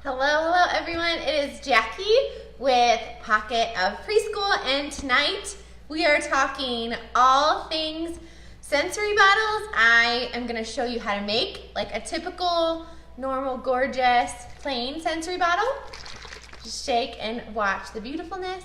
Hello everyone. It is Jackie with Pocket of Preschool, and tonight we are talking all things sensory bottles. I am going to show you how to make like a typical, normal, gorgeous, plain sensory bottle. Just shake and watch the beautifulness.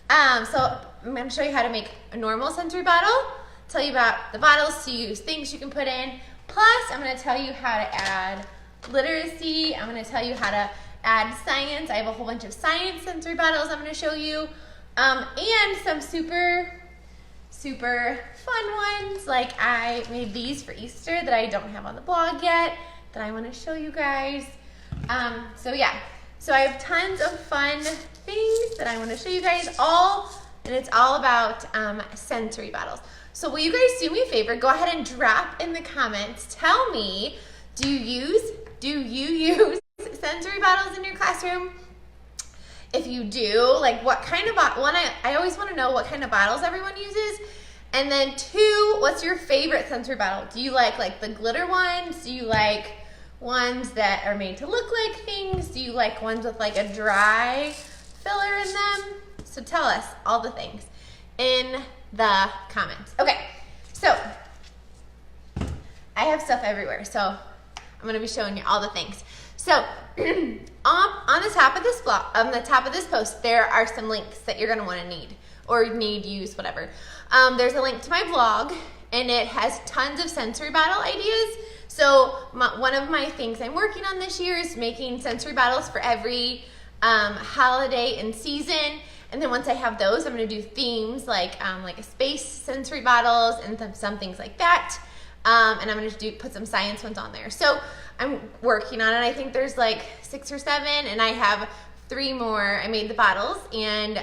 So I'm going to show you how to make a normal sensory bottle, tell you about the bottles to use, things you can put in, plus I'm going to tell you how to add literacy. I'm going to tell you how to add science. I have a whole bunch of science sensory bottles I'm going to show you, and some super fun ones. Like I made these for Easter that I don't have on the blog yet that I want to show you guys. So I have tons of fun things that I want to show you guys and it's all about sensory bottles. So will you guys do me a favor? Go ahead and drop in the comments. Tell me, do you use sensory bottles in your classroom? If you do, like what kind of bottle? One, I always want to know what kind of bottles everyone uses. And then two, what's your favorite sensory bottle? Do you like the glitter ones? Do you like ones that are made to look like things? Do you like ones with like a dry filler in them? So tell us all the things in the comments. Okay, so I have stuff everywhere, so I'm going to be showing you all the things. So on the top of this blog, on the top of this post, there are some links that you're going to want to need or use, whatever. There's a link to my blog, and it has tons of sensory bottle ideas. So one of my things I'm working on this year is making sensory bottles for every holiday and season. And then once I have those, I'm going to do themes like a space sensory bottles and some things like that. And I'm going to put some science ones on there. So I'm working on it. I think there's like 6 or 7, and I have 3 more. I made the bottles, and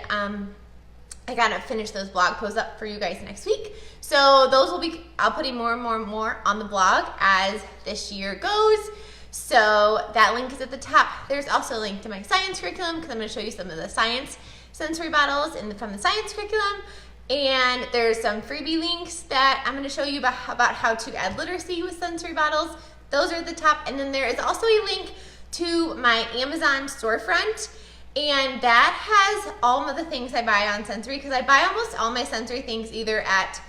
I got to finish those blog posts up for you guys next week. So those will be, I'll put in more and more on the blog as this year goes. So that link is at the top. There's also a link to my science curriculum because I'm going to show you some of the science sensory bottles from the science curriculum. And there's some freebie links that I'm going to show you about how to add literacy with sensory bottles. Those are at the top. And then there is also a link to my Amazon storefront. And that has all of the things I buy on sensory, because I buy almost all my sensory things either at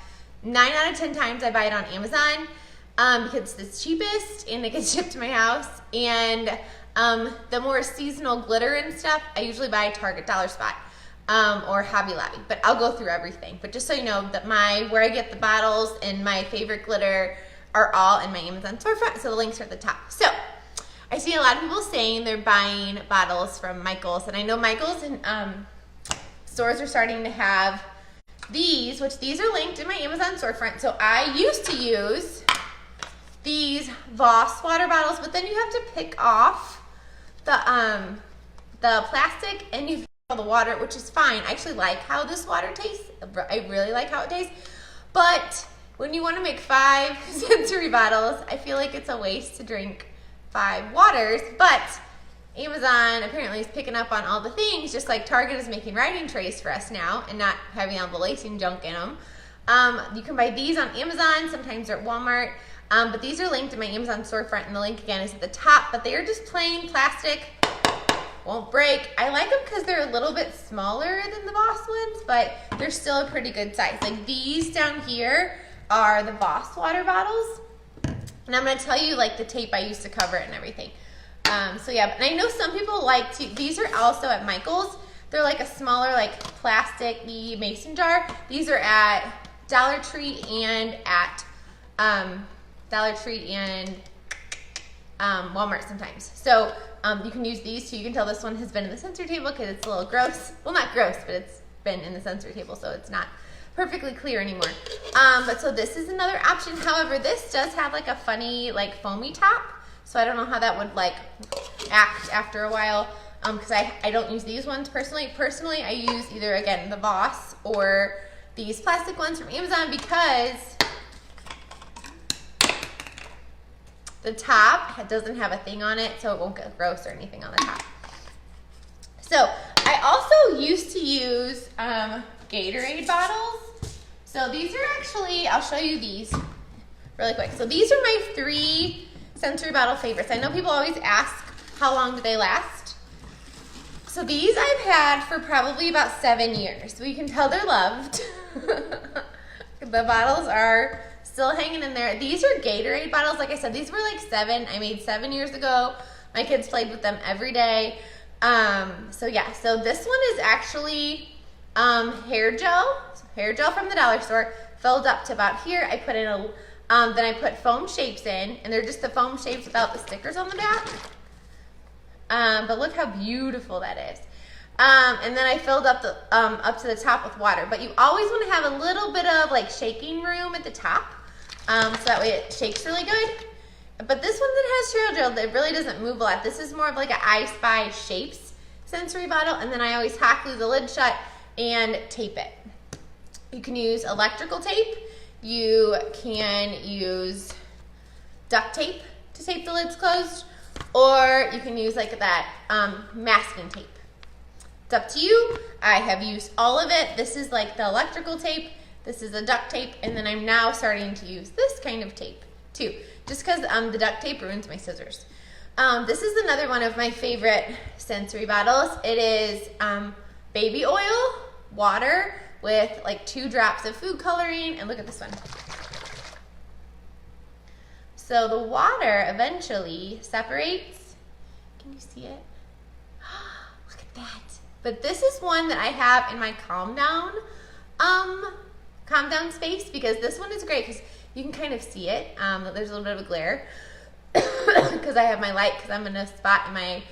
9 out of 10 times I buy it on Amazon because it's the cheapest and it gets shipped to my house. And the more seasonal glitter and stuff, I usually buy Target, Dollar Spot. Or Hobby Lobby, but I'll go through everything. But just so you know that where I get the bottles and my favorite glitter are all in my Amazon storefront, so the links are at the top. So I see a lot of people saying they're buying bottles from Michael's, and I know Michael's and stores are starting to have these, which these are linked in my Amazon storefront. So I used to use these Voss water bottles, but then you have to pick off the plastic and you all the water, which is fine. I actually like how this water tastes. I really like how it tastes. But when you want to make 5 sensory bottles, I feel like it's a waste to drink 5 waters. But Amazon apparently is picking up on all the things, just like Target is making writing trays for us now and not having all the lacing junk in them. You can buy these on Amazon. Sometimes they're at Walmart. But these are linked in my Amazon storefront, and the link again is at the top. But they are just plain plastic. Won't break. I like them because they're a little bit smaller than the Voss ones, but they're still a pretty good size. Like these down here are the Voss water bottles, and I'm going to tell you like the tape I used to cover it and everything. So yeah, but I know some people like to, these are also at Michael's. They're like a smaller like plastic-y mason jar. These are at Dollar Tree and at Walmart sometimes. So you can use these too. You can tell this one has been in the sensory table because it's a little gross. Well, not gross, but it's been in the sensory table, so it's not perfectly clear anymore. But so this is another option. However, this does have like a funny like foamy top, so I don't know how that would like act after a while because I don't use these ones personally. Personally, I use either, again, the Voss or these plastic ones from Amazon because the top doesn't have a thing on it, so it won't get gross or anything on the top. So I also used to use Gatorade bottles. So these are actually, I'll show you these really quick. So these are my 3 sensory bottle favorites. I know people always ask how long do they last. So these I've had for probably about 7 years. So you can tell they're loved. The bottles are still hanging in there. These are Gatorade bottles. Like I said, these were like I made 7 years ago. My kids played with them every day. So yeah, so this one is actually hair gel from the dollar store, filled up to about here. I put in then I put foam shapes in, and they're just the foam shapes without the stickers on the back. But look how beautiful that is. And then I filled up up to the top with water. But you always want to have a little bit of like shaking room at the top, so that way it shakes really good. But this one that has trail gel, it really doesn't move a lot. This is more of like an I Spy Shapes sensory bottle, and then I always hot glue the lid shut and tape it. You can use electrical tape. You can use duct tape to tape the lids closed, or you can use like that masking tape. It's up to you. I have used all of it. This is like the electrical tape. This is a duct tape, and then I'm now starting to use this kind of tape too, just because the duct tape ruins my scissors. This is another one of my favorite sensory bottles. It is baby oil, water with like 2 drops of food coloring, and look at this one. So the water eventually separates. Can you see it? Look at that. But this is one that I have in my calm down space, because this one is great because you can kind of see it. There's a little bit of a glare because I have my light, because I'm in a spot in my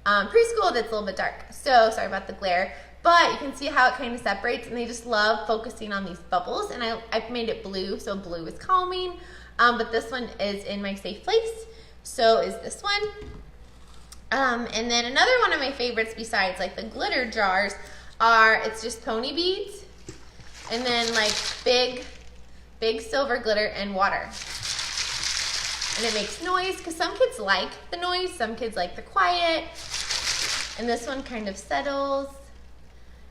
preschool that's a little bit dark. So sorry about the glare. But you can see how it kind of separates, and they just love focusing on these bubbles. And I've made it blue, so blue is calming. But this one is in my safe place. So is this one. And then another one of my favorites besides like the glitter jars it's just pony beads. And then like big silver glitter and water. And it makes noise, because some kids like the noise, some kids like the quiet. And this one kind of settles.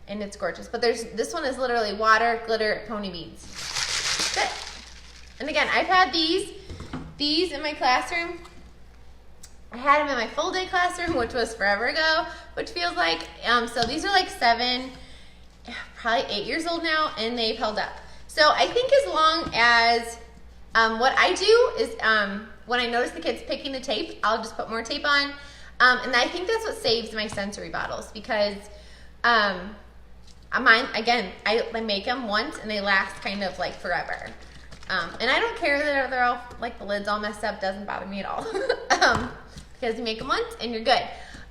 And it's gorgeous. But this one is literally water, glitter, pony beads. That's it. And again, I've had these in my classroom. I had them in my full day classroom, which was forever ago, which feels like, so these are like 7, probably 8 years old now, and they've held up. So I think as long as, what I do is, when I notice the kids picking the tape, I'll just put more tape on. And I think that's what saves my sensory bottles, because, mine, again, I make them once and they last kind of like forever. And I don't care that they're all, like the lid's all messed up, doesn't bother me at all. Because you make them once and you're good.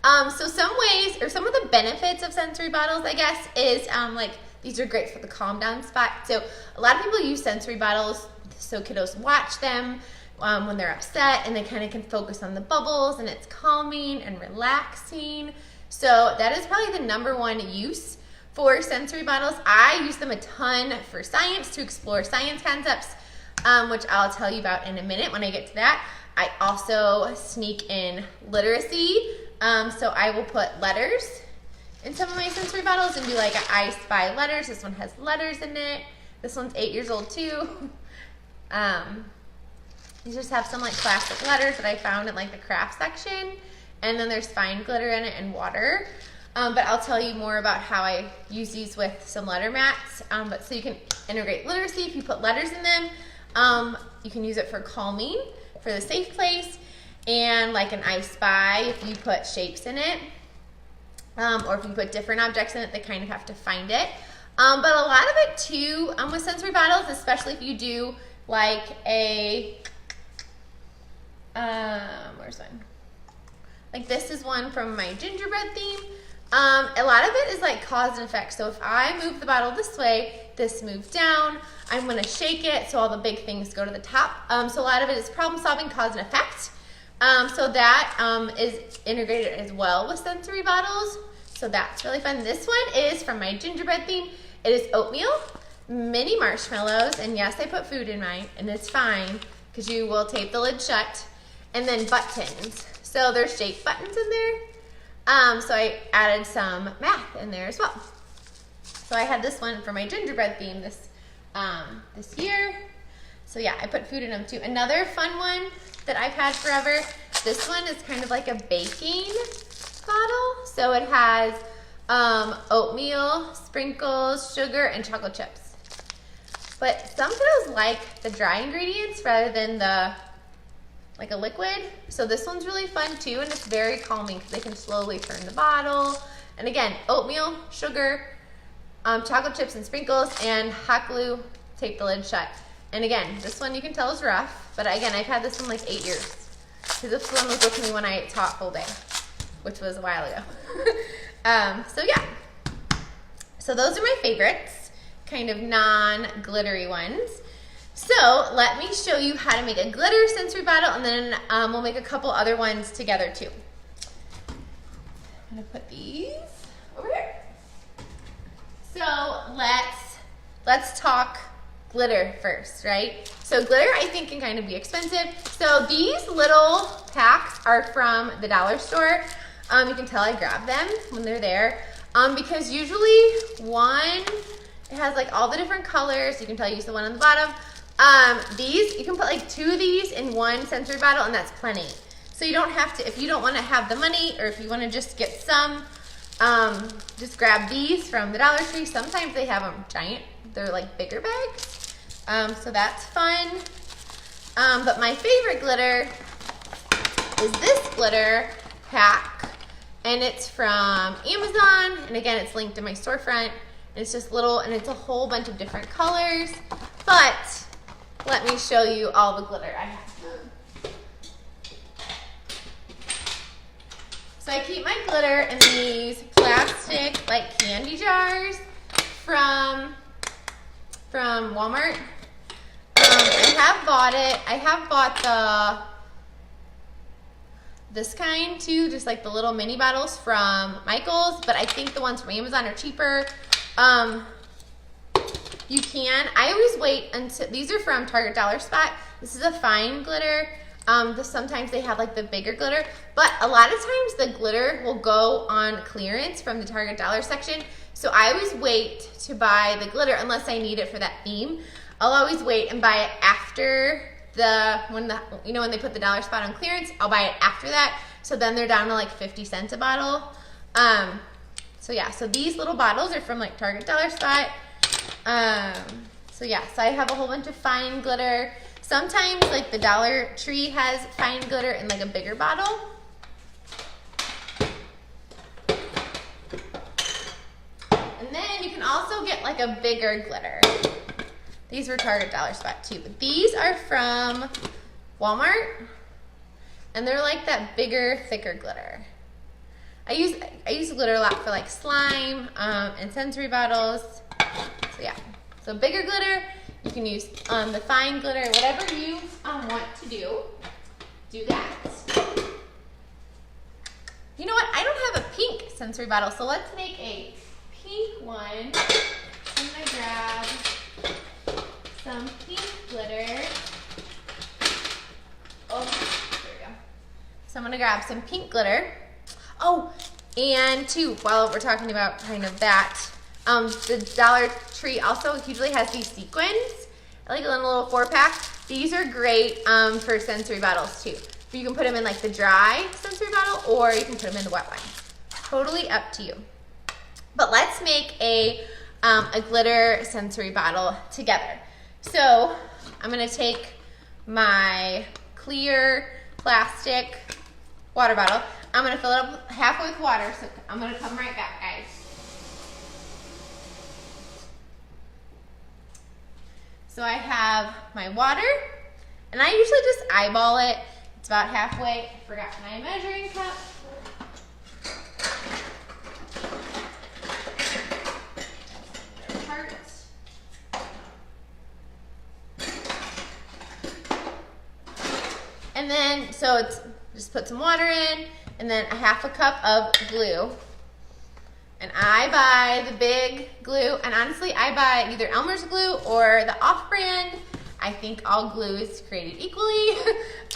So some ways, or some of the benefits of sensory bottles, I guess, is like these are great for the calm down spot. So a lot of people use sensory bottles so kiddos watch them when they're upset, and they kind of can focus on the bubbles, and it's calming and relaxing. So that is probably the #1 use for sensory bottles. I use them a ton for science, to explore science concepts, which I'll tell you about in a minute when I get to that. I also sneak in literacy, so I will put letters in some of my sensory bottles and do like an I Spy letters. This one has letters in it. This one's 8 years old too. These just have some like classic letters that I found in like the craft section, and then there's fine glitter in it and water. But I'll tell you more about how I use these with some letter mats. But so you can integrate literacy if you put letters in them. You can use it for calming, for the safe place, and like an I Spy if you put shapes in it, or if you put different objects in it, they kind of have to find it. But a lot of it too with sensory bottles, especially if you do like a, where's one? Like this is one from my gingerbread theme. A lot of it is like cause and effect. So if I move the bottle this way, this moves down. I'm going to shake it so all the big things go to the top. So a lot of it is problem solving, cause and effect. So that is integrated as well with sensory bottles. So that's really fun. This one is from my gingerbread theme. It is oatmeal, mini marshmallows, and yes, I put food in mine, and it's fine because you will tape the lid shut. And then buttons. So there's shaped buttons in there. So I added some math in there as well. So I had this one for my gingerbread theme this year. So yeah, I put food in them too. Another fun one that I've had forever, this one is kind of like a baking bottle. So it has oatmeal, sprinkles, sugar, and chocolate chips. But some kiddos like the dry ingredients rather than the like a liquid. So this one's really fun too, and it's very calming because they can slowly turn the bottle. And again, oatmeal, sugar, chocolate chips and sprinkles, and hot glue, tape the lid shut. And again, this one you can tell is rough, but again, I've had this one like 8 years. Because this one was with me when I taught full day, which was a while ago. So yeah, so those are my favorites, kind of non-glittery ones. So let me show you how to make a glitter sensory bottle, and then we'll make a couple other ones together too. I'm gonna put these over here. So let's talk glitter first, right? So glitter I think can kind of be expensive. So these little packs are from the dollar store. You can tell I grab them when they're there because usually one, it has like all the different colors. You can tell I use the one on the bottom. These, you can put like 2 of these in one sensory bottle and that's plenty. So you don't have to, if you don't want to have the money or if you want to just get some, just grab these from the Dollar Tree. Sometimes they have them giant, they're like bigger bags. So that's fun. But my favorite glitter is this glitter pack. And it's from Amazon. And again, it's linked in my storefront. And it's just little, and it's a whole bunch of different colors. But let me show you all the glitter I have. So I keep my glitter in these plastic like candy jars from Walmart. I have bought it. I have bought this kind too, just like the little mini bottles from Michael's, but I think the ones from Amazon are cheaper. You can, I always wait until, these are from Target Dollar Spot. This is a fine glitter. Sometimes they have like the bigger glitter, but a lot of times the glitter will go on clearance from the Target Dollar section. So I always wait to buy the glitter unless I need it for that theme. I'll always wait and buy it after when they put the Dollar Spot on clearance. I'll buy it after that. So then they're down to like 50 cents a bottle. So yeah, so these little bottles are from like Target Dollar Spot. So yeah, so I have a whole bunch of fine glitter. Sometimes like the Dollar Tree has fine glitter in like a bigger bottle. And then you can also get like a bigger glitter. These were Target Dollar Spot too, but these are from Walmart. And they're like that bigger, thicker glitter. I use glitter a lot for like slime and sensory bottles. So yeah, so bigger glitter. You can use the fine glitter, whatever you want to do that. You know what? I don't have a pink sensory bottle, so let's make a pink one. I'm gonna grab some pink glitter. Oh, there we go. So I'm gonna grab some pink glitter. Oh, and too, while we're talking about kind of that, the Dollar Tree also usually has these sequins, like a little 4-pack. These are great for sensory bottles too. You can put them in like the dry sensory bottle or you can put them in the wet one. Totally up to you. But let's make a glitter sensory bottle together. So I'm gonna take my clear plastic water bottle. I'm gonna fill it up halfway with water, so I'm gonna come right back, guys. So I have my water, and I usually just eyeball it. It's about halfway. I forgot my measuring cup. And then, so it's just put some water in, and then a half a cup of glue. And I buy the big glue, and honestly, I buy either Elmer's glue or the off-brand. I think all glue is created equally.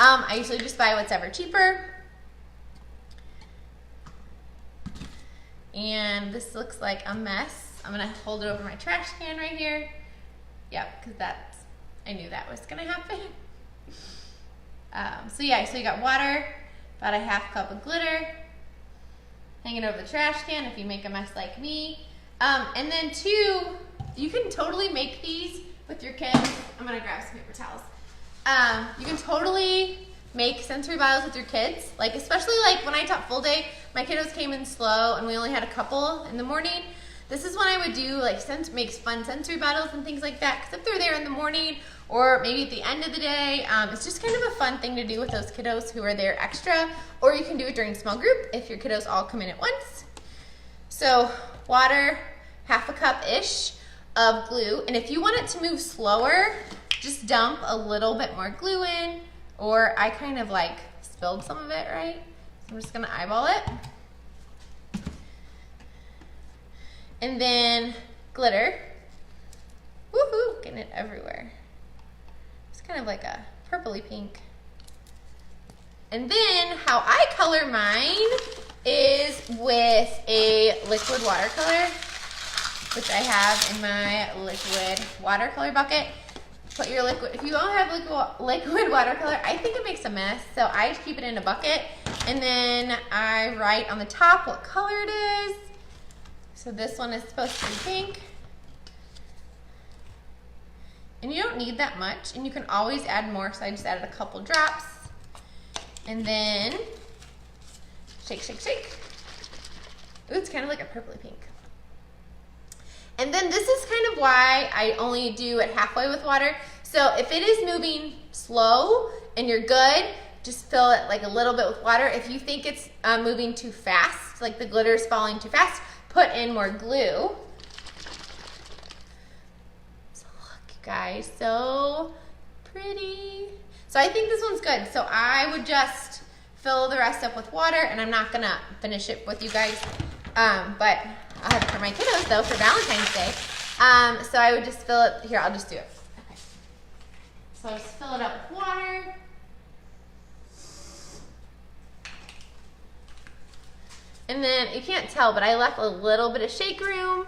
I usually just buy what's ever cheaper. And this looks like a mess. I'm gonna hold it over my trash can right here. Yep, because I knew that was gonna happen. So yeah, so you got water, about a half cup of glitter, hang it over the trash can if you make a mess like me. And then 2, you can totally make these with your kids. I'm gonna grab some paper towels. You can totally make sensory bottles with your kids. Like, especially like when I taught full day, my kiddos came in slow and we only had a couple in the morning. This is when I would do like make fun sensory bottles and things like that. Because if they're there in the morning or maybe at the end of the day, it's just kind of a fun thing to do with those kiddos who are there extra. Or you can do it during small group if your kiddos all come in at once. So water, 1/2 cup-ish of glue. And if you want it to move slower, just dump a little bit more glue in. Or I kind of like spilled some of it, right? So I'm just gonna eyeball it. And then glitter. Woohoo, getting it everywhere. It's kind of like a purpley pink. And then how I color mine is with a liquid watercolor, which I have in my liquid watercolor bucket. Put your liquid, if you don't have liquid watercolor, I think it makes a mess, so I just keep it in a bucket. And then I write on the top what color it is. So this one is supposed to be pink. And you don't need that much, and you can always add more, so I just added a couple drops. And then shake, shake, shake. Ooh, it's kind of like a purpley pink. And then this is kind of why I only do it halfway with water. So if it is moving slow and you're good, just fill it like a little bit with water. If you think it's moving too fast, like the glitter is falling too fast, put in more glue. So look, you guys, so pretty. So I think this one's good. So I would just fill the rest up with water, and I'm not gonna finish it with you guys, but I'll have it for my kiddos though for Valentine's Day. So I would just fill it, here, I'll just do it. Okay. So I'll just fill it up with water. And then, you can't tell, but I left a little bit of shake room.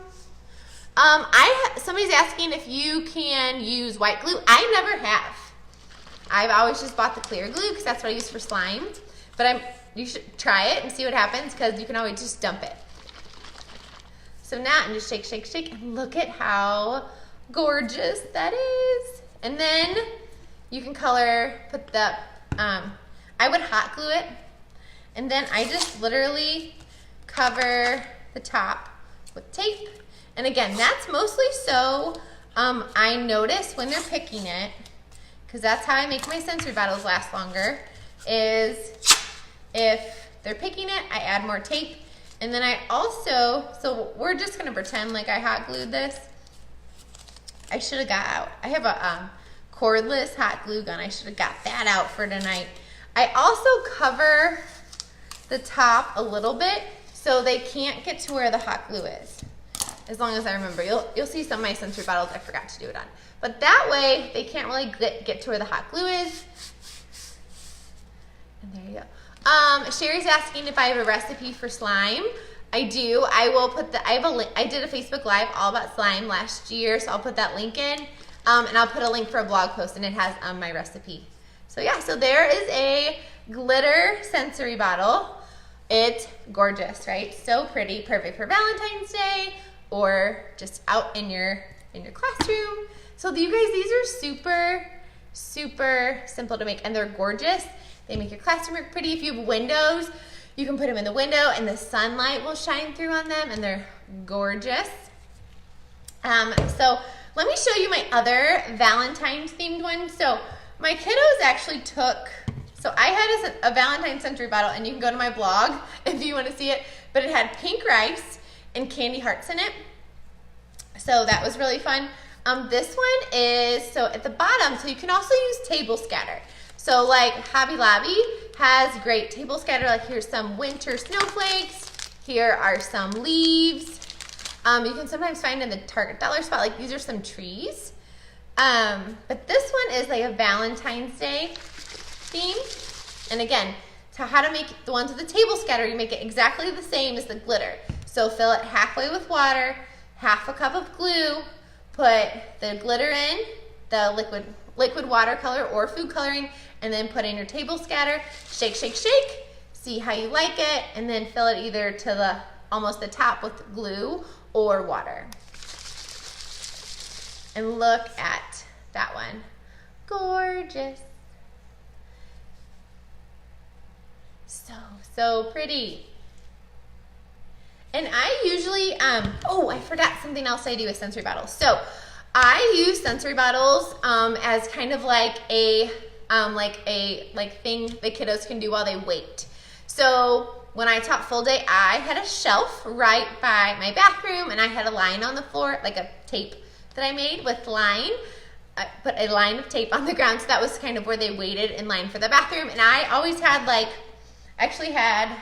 Somebody's asking if you can use white glue. I never have. I've always just bought the clear glue because that's what I use for slime. But you should try it and see what happens because you can always just dump it. So now, and just shake, shake, shake, and look at how gorgeous that is. And then you can color, put the, I would hot glue it. And then I just literally cover the top with tape. And again, that's mostly so I notice when they're picking it, because that's how I make my sensory bottles last longer, is if they're picking it, I add more tape. And then I also, so we're just gonna pretend like I hot glued this. I should have got out. I have a cordless hot glue gun. I should have got that out for tonight. I also cover the top a little bit so they can't get to where the hot glue is. As long as I remember, you'll see some of my sensory bottles I forgot to do it on. But that way they can't really get to where the hot glue is. And there you go. Sherry's asking if I have a recipe for slime. I do. I will put I did a Facebook Live all about slime last year, so I'll put that link in. And I'll put a link for a blog post, and it has my recipe. So yeah, so there is a glitter sensory bottle. It's gorgeous, right? So pretty, perfect for Valentine's Day or just out in your classroom. So you guys, these are super, super simple to make, and they're gorgeous. They make your classroom look pretty. If you have windows, you can put them in the window and the sunlight will shine through on them, and they're gorgeous. So let me show you my other Valentine's themed one. So my kiddos actually took, so I had a Valentine's sensory bottle, and you can go to my blog if you want to see it, but it had pink rice and candy hearts in it. So that was really fun. This one is, so at the bottom, so you can also use table scatter. So like Hobby Lobby has great table scatter, like here's some winter snowflakes, here are some leaves. You can sometimes find in the Target dollar spot, like these are some trees. But this one is like a Valentine's Day theme. And again, so how to make the ones with the table scatter, you make it exactly the same as the glitter. So fill it halfway with water, 1/2 cup of glue, put the glitter in, the liquid watercolor or food coloring, and then put in your table scatter, shake, shake, shake, see how you like it, and then fill it either to the almost the top with glue or water. And look at that one. Gorgeous. So pretty. And I usually, oh, I forgot something else I do with sensory bottles. So I use sensory bottles as kind of like a thing the kiddos can do while they wait. So when I taught full day, I had a shelf right by my bathroom, and I had a line on the floor, like a tape that I made with line. I put a line of tape on the ground, so that was kind of where they waited in line for the bathroom. And I always had actually had,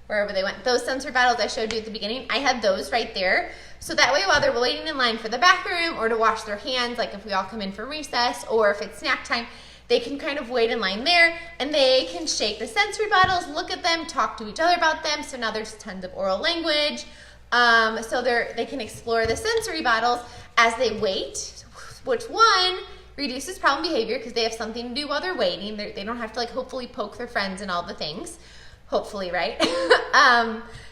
wherever they went, those sensory bottles I showed you at the beginning, I had those right there. So that way while they're waiting in line for the bathroom or to wash their hands, like if we all come in for recess or if it's snack time, they can kind of wait in line there, and they can shake the sensory bottles, look at them, talk to each other about them. So now there's tons of oral language. So they can explore the sensory bottles as they wait, which one reduces problem behavior because they have something to do while they're waiting. They don't have to hopefully poke their friends and all the things. Hopefully, right?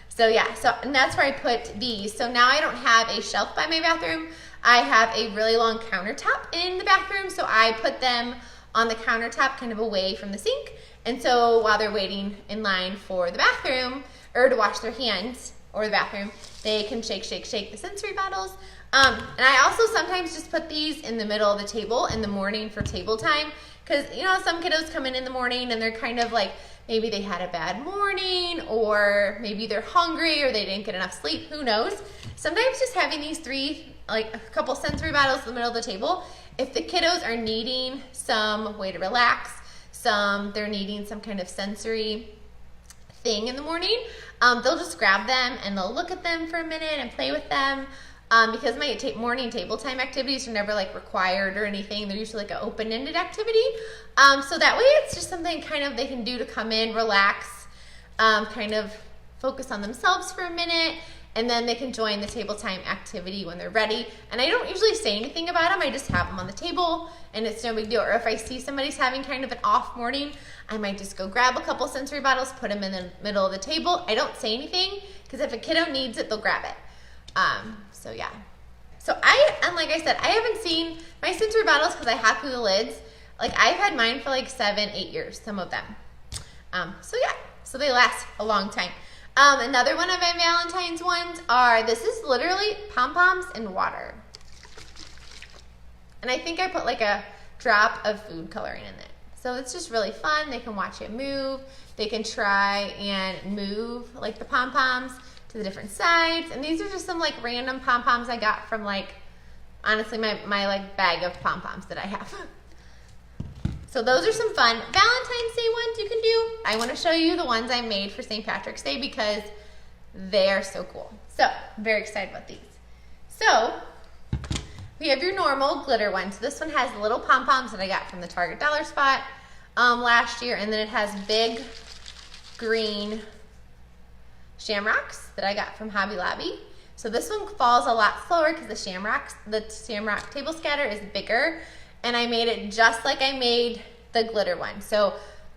So yeah, and that's where I put these. So now I don't have a shelf by my bathroom. I have a really long countertop in the bathroom, so I put them on the countertop kind of away from the sink. And so while they're waiting in line for the bathroom or to wash their hands or the bathroom, they can shake the sensory bottles. And I also sometimes just put these in the middle of the table in the morning for table time, because some kiddos come in the morning and they're kind of maybe they had a bad morning, or maybe they're hungry, or they didn't get enough sleep, who knows. Sometimes just having these three, a couple sensory bottles in the middle of the table, if the kiddos are needing some way to relax, they're needing some kind of sensory thing in the morning, they'll just grab them and they'll look at them for a minute and play with them. Because my morning table time activities are never required or anything. They're usually an open-ended activity. So that way it's just something kind of they can do to come in, relax, kind of focus on themselves for a minute, and then they can join the table time activity when they're ready. And I don't usually say anything about them. I just have them on the table, and it's no big deal. Or if I see somebody's having kind of an off morning, I might just go grab a couple sensory bottles, put them in the middle of the table. I don't say anything, because if a kiddo needs it, they'll grab it. So yeah. So like I said, I haven't seen my sensory bottles because I hack through the lids. I've had mine for 7-8 years, some of them. So yeah, so they last a long time. Another one of my Valentine's ones this is literally pom-poms and water. And I think I put a drop of food coloring in it. So it's just really fun. They can watch it move. They can try and move the pom-poms to the different sides. And these are just some random pom-poms I got from honestly my bag of pom-poms that I have. So those are some fun Valentine's Day ones you can do. I want to show you the ones I made for St. Patrick's Day because they are so cool. So I'm very excited about these. So we have your normal glitter one. So this one has little pom-poms that I got from the Target Dollar Spot last year, and then it has big green shamrocks that I got from Hobby Lobby. So this one falls a lot slower because the shamrock table scatter is bigger, and I made it just like I made the glitter one. So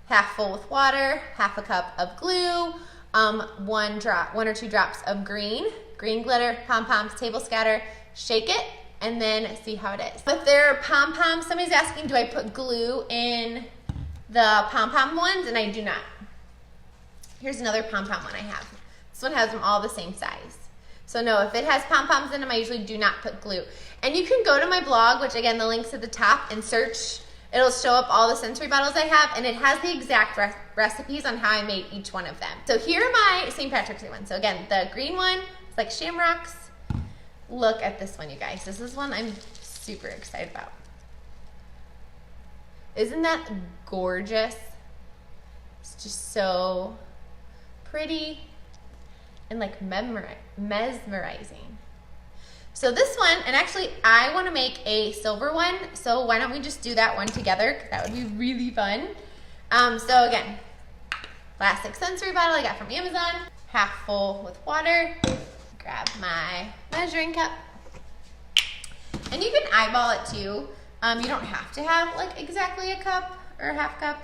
half full with water, half a cup of glue, 1 or 2 drops of green glitter, pom-poms, table scatter, shake it, and then see how it is. With their pom-poms, somebody's asking, do I put glue in the pom-pom ones? And I do not. Here's another pom-pom one I have. This one has them all the same size. So no, if it has pom-poms in them, I usually do not put glue. And you can go to my blog, which again, the link's at the top, and search. It'll show up all the sensory bottles I have, and it has the exact recipes on how I made each one of them. So here are my St. Patrick's Day ones. So again, the green one, it's like shamrocks. Look at this one, you guys. This is one I'm super excited about. Isn't that gorgeous? It's just so pretty and mesmerizing. So this one, and actually I want to make a silver one, so why don't we just do that one together, because that would be really fun. So again, plastic sensory bottle I got from Amazon, half full with water. Grab my measuring cup. And you can eyeball it too. You don't have to have exactly a cup or a half cup.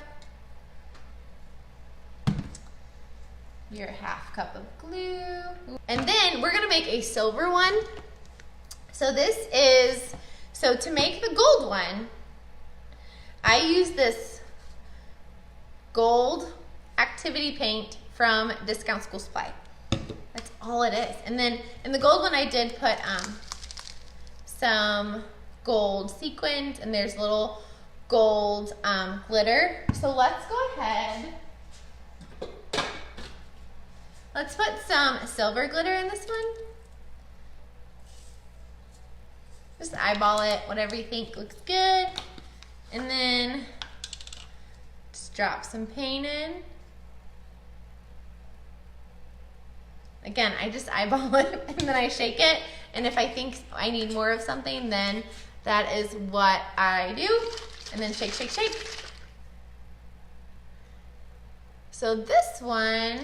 your half cup of glue. And then we're gonna make a silver one. So to make the gold one, I use this gold activity paint from Discount School Supply. That's all it is. And then in the gold one, I did put some gold sequins, and there's little gold glitter. So let's go ahead. Let's put some silver glitter in this one. Just eyeball it, whatever you think looks good. And then just drop some paint in. Again, I just eyeball it and then I shake it. And if I think I need more of something, then that is what I do. And then shake, shake, shake. So this one,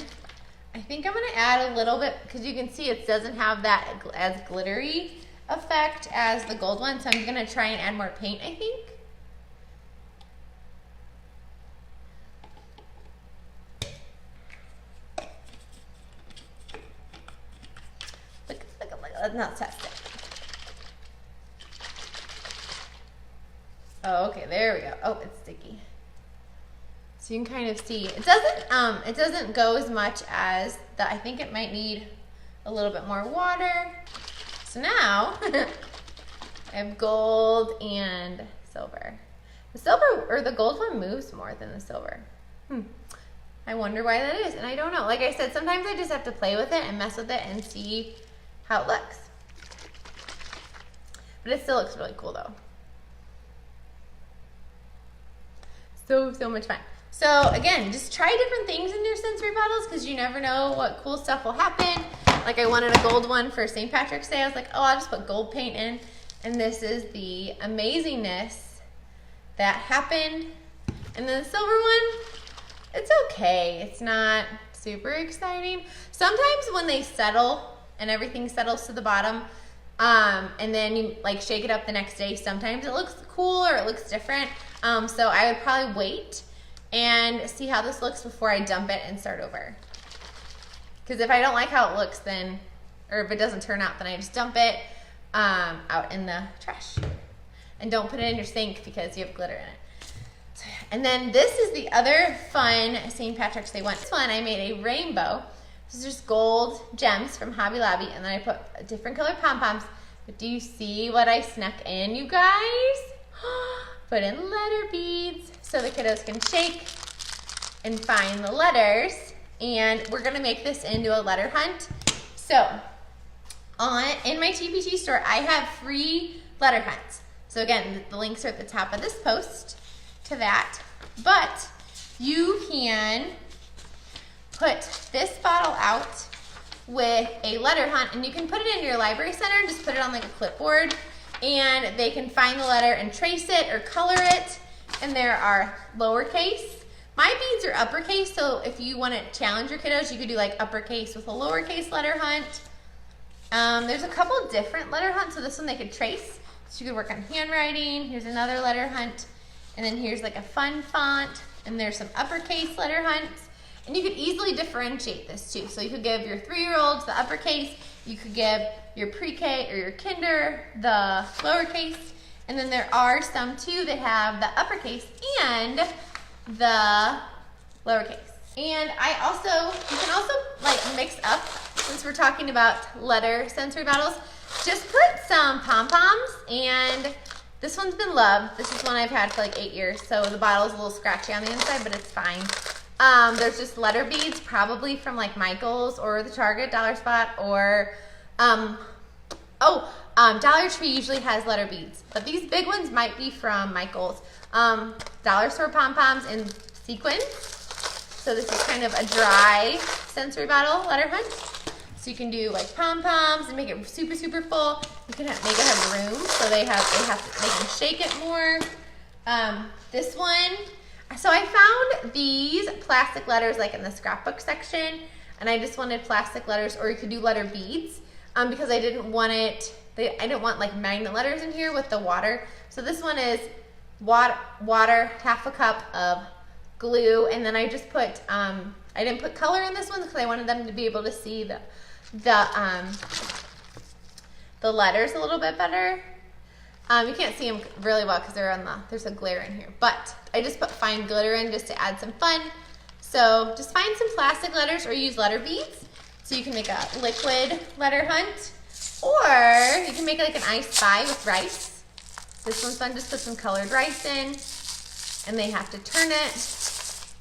I think I'm gonna add a little bit, because you can see it doesn't have that as glittery effect as the gold one. So I'm gonna try and add more paint, I think. Let's not test it. Oh, okay, there we go. Oh, it's sticky. So you can kind of see it doesn't go as much as that. I think it might need a little bit more water. So now I have gold and silver. The silver or the gold one moves more than the silver. I wonder why that is, and I don't know. Like I said, sometimes I just have to play with it and mess with it and see how it looks. But it still looks really cool though. So much fun. So again, just try different things in your sensory bottles, because you never know what cool stuff will happen. Like I wanted a gold one for St. Patrick's Day. I was like, oh, I'll just put gold paint in. And this is the amazingness that happened. And then the silver one, it's okay. It's not super exciting. Sometimes when they settle and everything settles to the bottom, and then you like shake it up the next day, sometimes it looks cool or it looks different. So I would probably wait and see how this looks before I dump it and start over. Because if I don't like how it looks, then, or if it doesn't turn out, then I just dump it out in the trash. And don't put it in your sink because you have glitter in it. And then this is the other fun St. Patrick's Day one. This one I made a rainbow. This is just gold gems from Hobby Lobby, and then I put different colored pom-poms. But do you see what I snuck in, you guys? Put in letter beads so the kiddos can shake and find the letters. And we're gonna make this into a letter hunt. So in my TPT store, I have free letter hunts. So again, the links are at the top of this post to that. But you can put this bottle out with a letter hunt, and you can put it in your library center and just put it on like a clipboard, and they can find the letter and trace it or color it. And there are lowercase. My beads are uppercase, so if you want to challenge your kiddos, you could do like uppercase with a lowercase letter hunt. There's a couple different letter hunts, so this one they could trace. So you could work on handwriting. Here's another letter hunt. And then here's like a fun font. And there's some uppercase letter hunts. And you could easily differentiate this too. So you could give your 3-year-olds the uppercase. You could give your pre-K or your kinder the lowercase. And then there are some too that have the uppercase and the lowercase. And you can also like mix up, since we're talking about letter sensory bottles, just put some pom-poms, and this one's been loved. This is one I've had for like 8 years, so the bottle's a little scratchy on the inside, but it's fine. There's just letter beads, probably from like Michael's or the Target Dollar Spot, or Dollar Tree usually has letter beads, but these big ones might be from Michael's. Dollar store pom-poms in sequins. So this is kind of a dry sensory bottle letter hunt. So you can do like pom-poms and make it super, super full. You can make it have room, so they can shake it more. This one, so I found these plastic letters like in the scrapbook section, and I just wanted plastic letters, or you could do letter beads, because I didn't want like magnet letters in here with the water. So this one is water, half a cup of glue, and then I just put I didn't put color in this one because I wanted them to be able to see the letters a little bit better. You can't see them really well because there's a glare in here, but I just put fine glitter in just to add some fun. So just find some plastic letters or use letter beads. So you can make a liquid letter hunt, or you can make like an I Spy with rice. This one's fun. Just put some colored rice in, and they have to turn it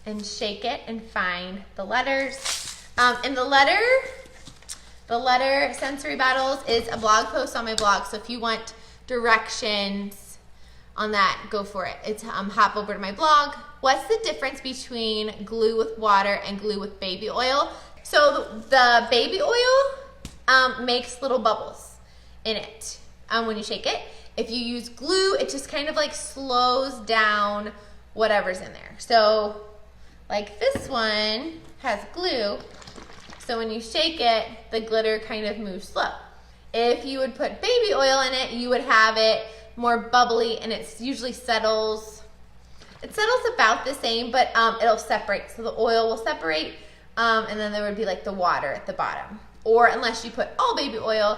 and shake it and find the letters. And the letter sensory battles is a blog post on my blog. So if you want directions on that, go for it. It's hop over to my blog. What's the difference between glue with water and glue with baby oil? So the baby oil makes little bubbles in it when you shake it. If you use glue, it just kind of like slows down whatever's in there. So like this one has glue, so when you shake it, the glitter kind of moves slow. If you would put baby oil in it, you would have it more bubbly, and it usually settles. It settles about the same, but it'll separate. So the oil will separate, and then there would be like the water at the bottom. Or unless you put all baby oil,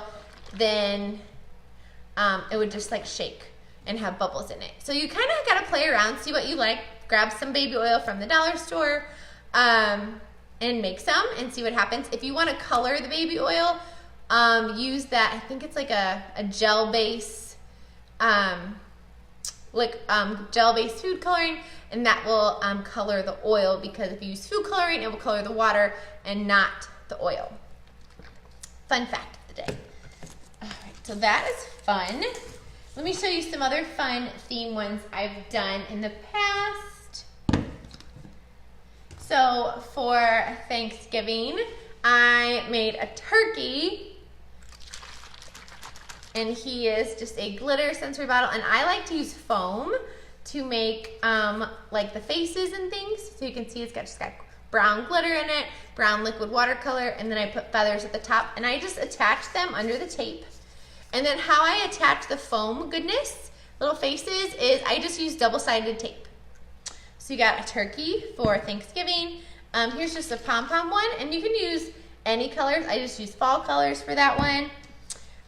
then it would just like shake and have bubbles in it. So you kind of got to play around, see what you like. Grab some baby oil from the dollar store and make some and see what happens. If you want to color the baby oil, use that. I think it's like a gel base, gel-based food coloring, and that will color the oil, because if you use food coloring, it will color the water and not the oil. Fun fact of the day. All right, so that is fun. Let me show you some other fun theme ones I've done in the past. So for Thanksgiving, I made a turkey, and he is just a glitter sensory bottle, and I like to use foam to make like the faces and things. So you can see it's just got brown glitter in it, brown liquid watercolor, and then I put feathers at the top, and I just attach them under the tape. And then how I attach the foam goodness, little faces, is I just use double-sided tape. So you got a turkey for Thanksgiving. Here's just a pom-pom one, and you can use any colors. I just use fall colors for that one.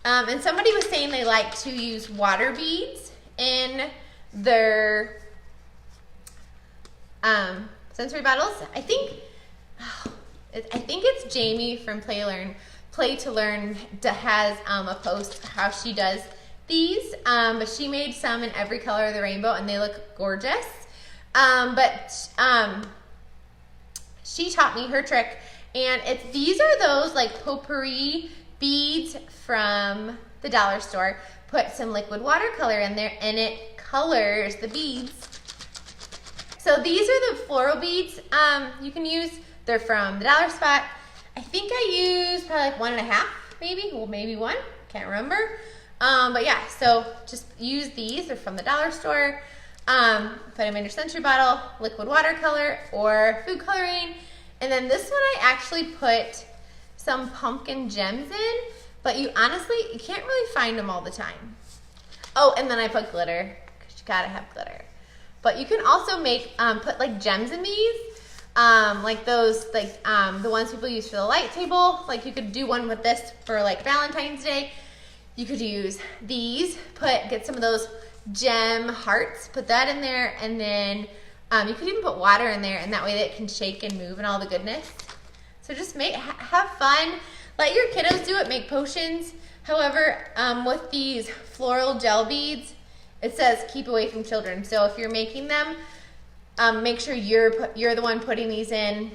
And somebody was saying they like to use water beads in their sensory bottles. I think it's Jamie from Play to Learn has a post how she does these, but she made some in every color of the rainbow, and they look gorgeous. She taught me her trick, and these are those like potpourri beads from the dollar store. Put some liquid watercolor in there, and it colors the beads. So these are the floral beads you can use. They're from the dollar spot. I think I used probably like 1.5, maybe, well, maybe 1, can't remember. But yeah, so just use these. They're from the dollar store. Put them in your sensory bottle, liquid watercolor or food coloring. And then this one I actually put some pumpkin gems in, but you can't really find them all the time. Oh, and then I put glitter, because you gotta have glitter. But you can also put like gems in these. Like those, like the ones people use for the light table. Like you could do one with this for like Valentine's Day. You could use these, get some of those gem hearts, put that in there, and then you could even put water in there, and that way that it can shake and move and all the goodness. So just have fun. Let your kiddos do it, make potions. However, with these floral gel beads, it says keep away from children. So if you're making them, make sure you're the one putting these in,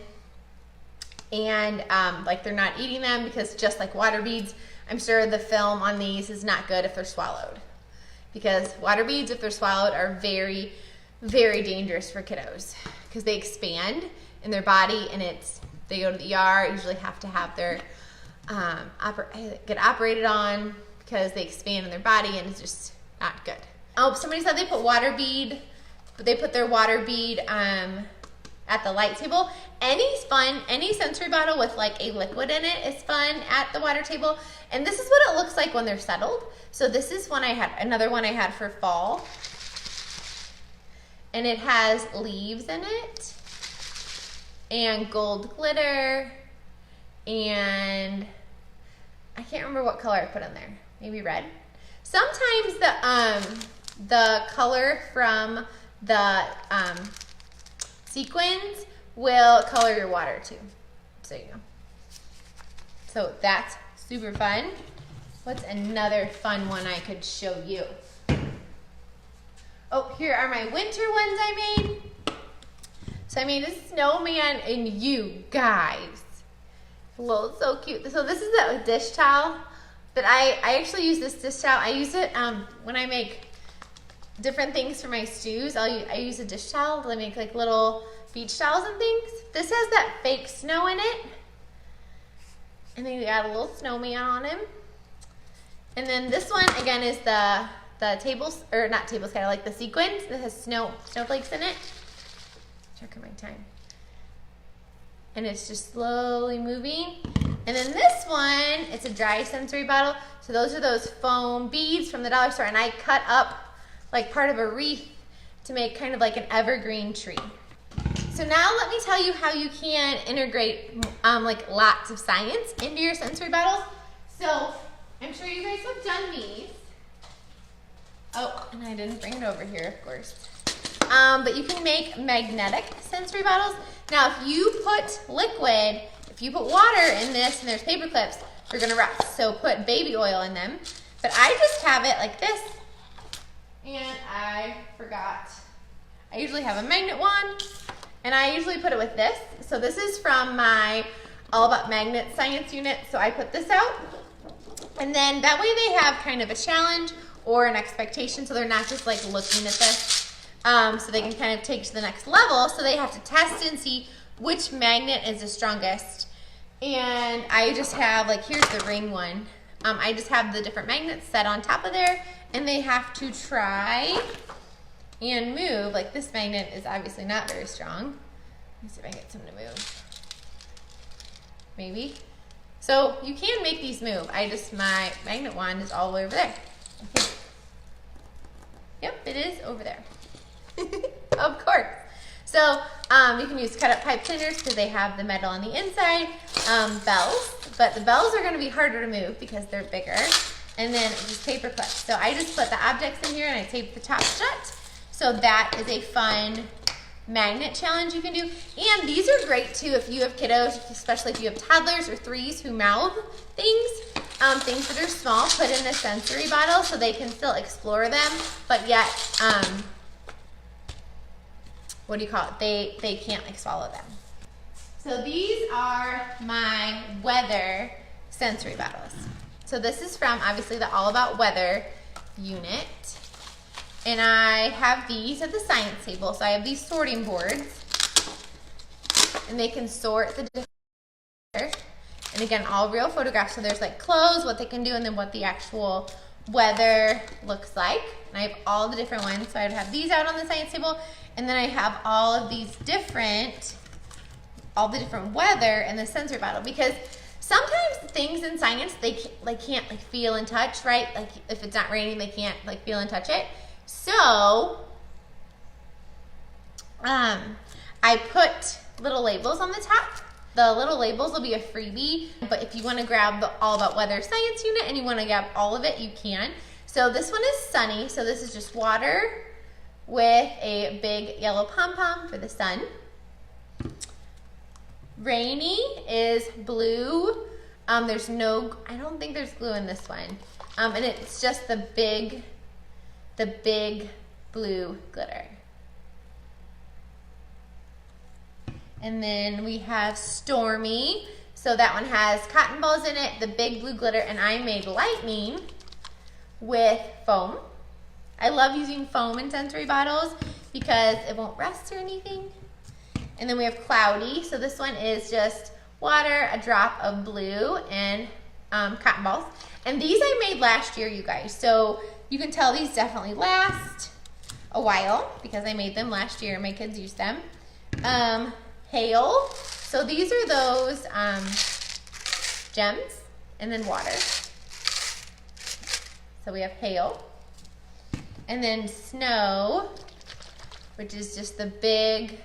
and like they're not eating them, because just like water beads, I'm sure the film on these is not good if they're swallowed, because water beads, if they're swallowed, are very, very dangerous for kiddos, because they expand in their body, and they go to the ER, usually have to have their get operated on, because they expand in their body, and it's just not good. Oh, somebody said they put their water bead at the light table. Any sensory bottle with like a liquid in it is fun at the water table. And this is what it looks like when they're settled. So this is another one I had for fall. And it has leaves in it. and gold glitter, and I can't remember what color I put in there. Maybe red. Sometimes the color from the sequins will color your water too, so you know. So that's super fun. What's another fun one I could show you? Oh, here are my winter ones I made. So I made a snowman, and you guys, looks so cute. So this is a dish towel, but I actually use this dish towel. I use it when I make different things for my stews. I use a dish towel to make like little beach towels and things. This has that fake snow in it, and then you add a little snowman on him. And then this one again is the tables, or not tables, kind of like the sequins that has snowflakes in it. Check my time. And it's just slowly moving. And then this one, it's a dry sensory bottle. So those are those foam beads from the dollar store, and I cut up like part of a wreath to make kind of like an evergreen tree. So now let me tell you how you can integrate like lots of science into your sensory bottles. So I'm sure you guys have done these. Oh, and I didn't bring it over here, of course. But you can make magnetic sensory bottles. Now, if you put liquid, if you put water in this and there's paper clips, they're gonna rust. So put baby oil in them. But I just have it like this, and I forgot. I usually have a magnet wand, and I usually put it with this. So this is from my All About Magnet Science unit. So I put this out, and then that way they have kind of a challenge or an expectation, so they're not just like looking at this. So they can kind of take to the next level. So they have to test and see which magnet is the strongest. And I just have, like, here's the ring one. I just have the different magnets set on top of there, and they have to try and move. Like, this magnet is obviously not very strong. Let me see if I can get some to move. Maybe. So you can make these move. My magnet wand is all the way over there. Okay. Yep, it is over there. Of course. So you can use cut up pipe cleaners because they have the metal on the inside. Bells, but the bells are going to be harder to move because they're bigger. And then just paper clips. So I just put the objects in here and I tape the top shut. So that is a fun magnet challenge you can do. And these are great too if you have kiddos, especially if you have toddlers or threes who mouth things. Things that are small, put in a sensory bottle so they can still explore them, but yet, what do you call it? They can't like swallow them. So these are my weather sensory bottles. So this is from obviously the All About Weather unit. And I have these at the science table. So I have these sorting boards, and they can sort the different. And again, all real photographs. So there's like clothes, what they can do, and then what the actual weather looks like. And I have all the different ones. So I would have these out on the science table. And then I have all of these different, all the different weather in the sensory bottle. Because sometimes things in science, they can't like feel and touch, right? Like if it's not raining, they can't like feel and touch it. So I put little labels on the top. The little labels will be a freebie, but if you want to grab the All About Weather Science unit and you want to grab all of it, you can. So this one is sunny, so this is just water with a big yellow pom-pom for the sun. Rainy is blue. There's no, I don't think there's glue in this one. And it's just the big blue glitter. And then we have Stormy. So that one has cotton balls in it, the big blue glitter, and I made lightning with foam. I love using foam in sensory bottles because it won't rust or anything. And then we have Cloudy. So this one is just water, a drop of blue, and cotton balls. And these I made last year, you guys. So you can tell these definitely last a while because I made them last year and my kids used them. Hail. So these are those gems, and then water. So we have hail. And then snow, which is just the big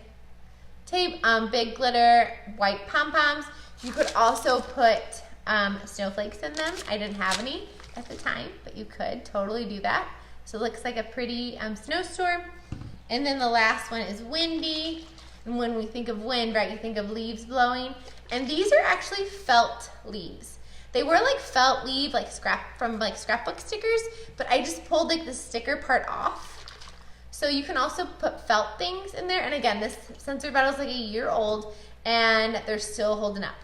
tape, big glitter, white pom-poms. You could also put snowflakes in them. I didn't have any at the time, but you could totally do that. So it looks like a pretty snowstorm. And then the last one is windy. And when we think of wind, right, you think of leaves blowing. And these are actually felt leaves. They were like felt leaf, like scrapbook stickers, but I just pulled like the sticker part off. So you can also put felt things in there. And again, this sensory bottle is like a year old and they're still holding up.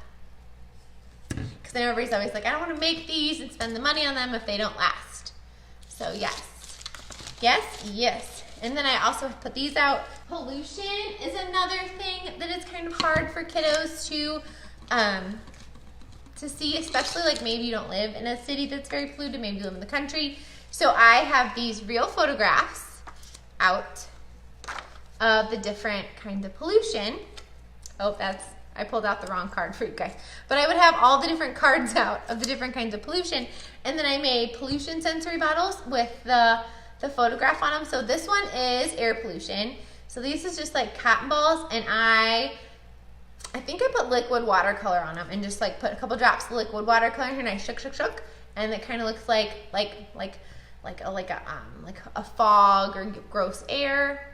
Because I know everybody's always like, I don't want to make these and spend the money on them if they don't last. So yes, yes, yes. And then I also put these out. Pollution is another thing that is kind of hard for kiddos to see, especially like maybe you don't live in a city that's very polluted, maybe you live in the country. So I have these real photographs out of the different kinds of pollution. Oh, I pulled out the wrong card for you guys. But I would have all the different cards out of the different kinds of pollution. And then I made pollution sensory bottles with the photograph on them. So this one is air pollution. So this is just like cotton balls, and I think I put liquid watercolor on them and just like put a couple drops of liquid watercolor in here, and I shook, and it kind of looks like a fog or gross air.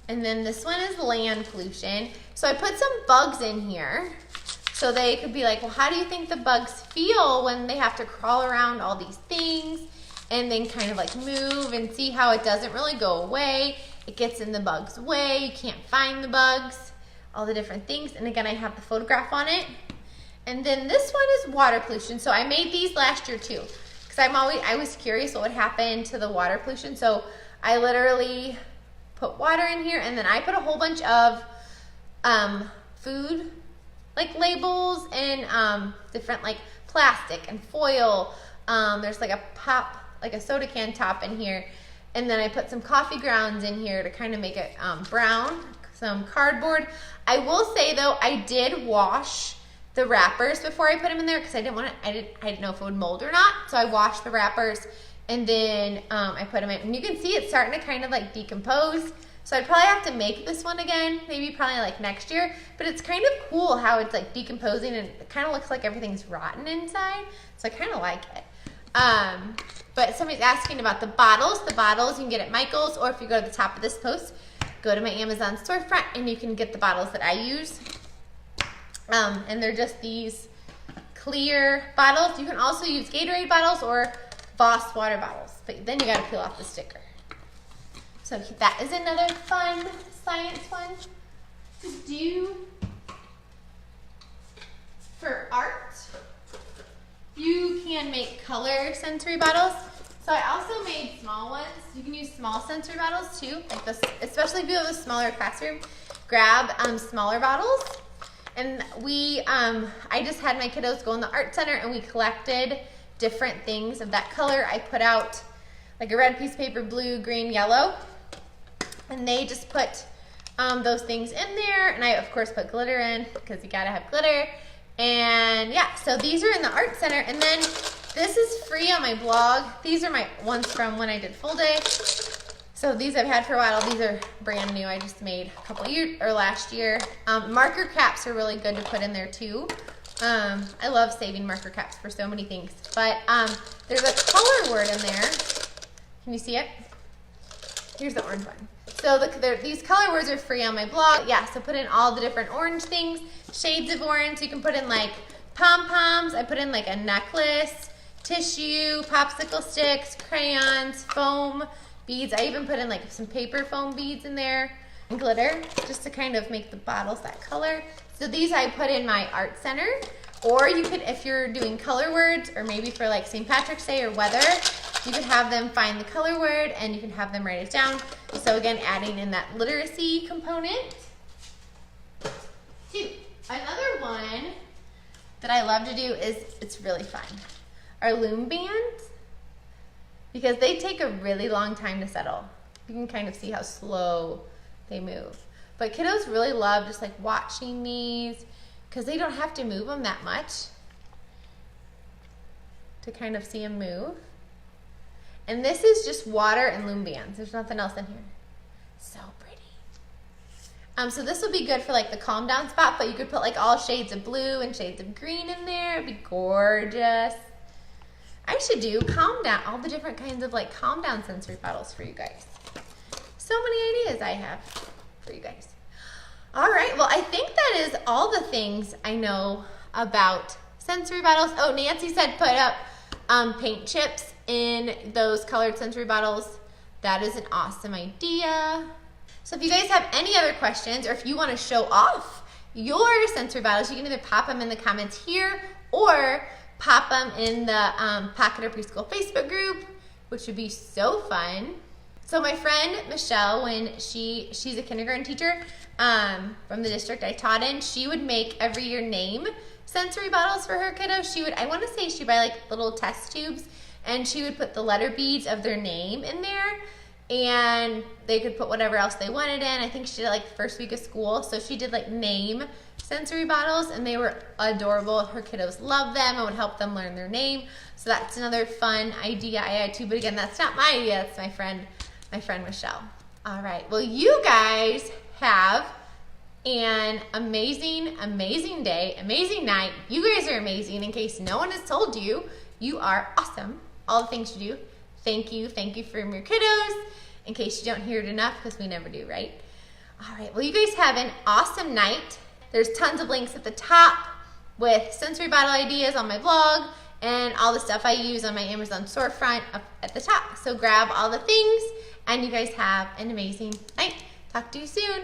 And then this one is land pollution. So I put some bugs in here, so they could be like, well, how do you think the bugs feel when they have to crawl around all these things and then kind of like move, and see how it doesn't really go away. It gets in the bug's way, you can't find the bugs, all the different things. And again, I have the photograph on it. And then this one is water pollution. So I made these last year too, because I was curious what would happen to the water pollution. So I literally put water in here, and then I put a whole bunch of food like labels and different like plastic and foil. There's like a pop, like a soda can top in here. And then I put some coffee grounds in here to kind of make it brown, some cardboard. I will say though, I did wash the wrappers before I put them in there, because I didn't know if it would mold or not. So I washed the wrappers, and then I put them in. And you can see it's starting to kind of like decompose. So I'd probably have to make this one again, maybe probably like next year. But it's kind of cool how it's like decomposing, and it kind of looks like everything's rotten inside. So I kind of like it. But somebody's asking about the bottles. The bottles you can get at Michael's, or if you go to the top of this post, go to my Amazon storefront and you can get the bottles that I use. And they're just these clear bottles. You can also use Gatorade bottles or Voss water bottles, but then you gotta peel off the sticker. So that is another fun science one to do for art. You can make color sensory bottles. So I also made small ones. You can use small sensory bottles too, like this, especially if you have a smaller classroom. Grab smaller bottles. And I just had my kiddos go in the art center, and we collected different things of that color. I put out like a red piece of paper, blue, green, yellow, and they just put those things in there. And I of course put glitter in, because you gotta have glitter. And yeah, so these are in the art center. And then this is free on my blog. These are my ones from when I did full day. So these I've had for a while. These are brand new. I just made a couple years, or last year. Marker caps are really good to put in there too. I love saving marker caps for so many things. But there's a color word in there. Can you see it? Here's the orange one. So these color words are free on my blog. Yeah, so put in all the different orange things, shades of orange. So you can put in like pom-poms. I put in like a necklace, tissue, popsicle sticks, crayons, foam, beads. I even put in like some paper foam beads in there, and glitter, just to kind of make the bottles that color. So these I put in my art center. Or you could, if you're doing color words, or maybe for like St. Patrick's Day or weather, you could have them find the color word and you can have them write it down. So again, adding in that literacy component. Two, another one that I love to do is, it's really fun, are Loom Bands, because they take a really long time to settle. You can kind of see how slow they move. But kiddos really love just like watching these, because they don't have to move them that much to kind of see them move. And this is just water and Loom Bands. There's nothing else in here. So pretty. So this would be good for like the calm down spot, but you could put like all shades of blue and shades of green in there. It'd be gorgeous. I should do calm down, all the different kinds of like calm down sensory bottles for you guys. So many ideas I have for you guys. All right, well, I think that is all the things I know about sensory bottles. Oh, Nancy said put up paint chips in those colored sensory bottles. That is an awesome idea. So if you guys have any other questions, or if you want to show off your sensory bottles, you can either pop them in the comments here or pop them in the Pocket or Preschool Facebook group, which would be so fun. So my friend Michelle, when she's a kindergarten teacher from the district I taught in, she would make every year name sensory bottles for her kiddos. I want to say she'd buy like little test tubes, and she would put the letter beads of their name in there, and they could put whatever else they wanted in. I think she did like the first week of school, so she did like name sensory bottles, and they were adorable. Her kiddos loved them and would help them learn their name. So that's another fun idea I had too, but again, that's not my idea, that's my friend Michelle. All right, well, you guys have an amazing, amazing day, amazing night. You guys are amazing. In case no one has told you, you are awesome. All the things you do. Thank you from your kiddos. In case you don't hear it enough, because we never do, right? All right, well, you guys have an awesome night. There's tons of links at the top with sensory bottle ideas on my blog and all the stuff I use on my Amazon storefront up at the top. So grab all the things, and you guys have an amazing night. Talk to you soon.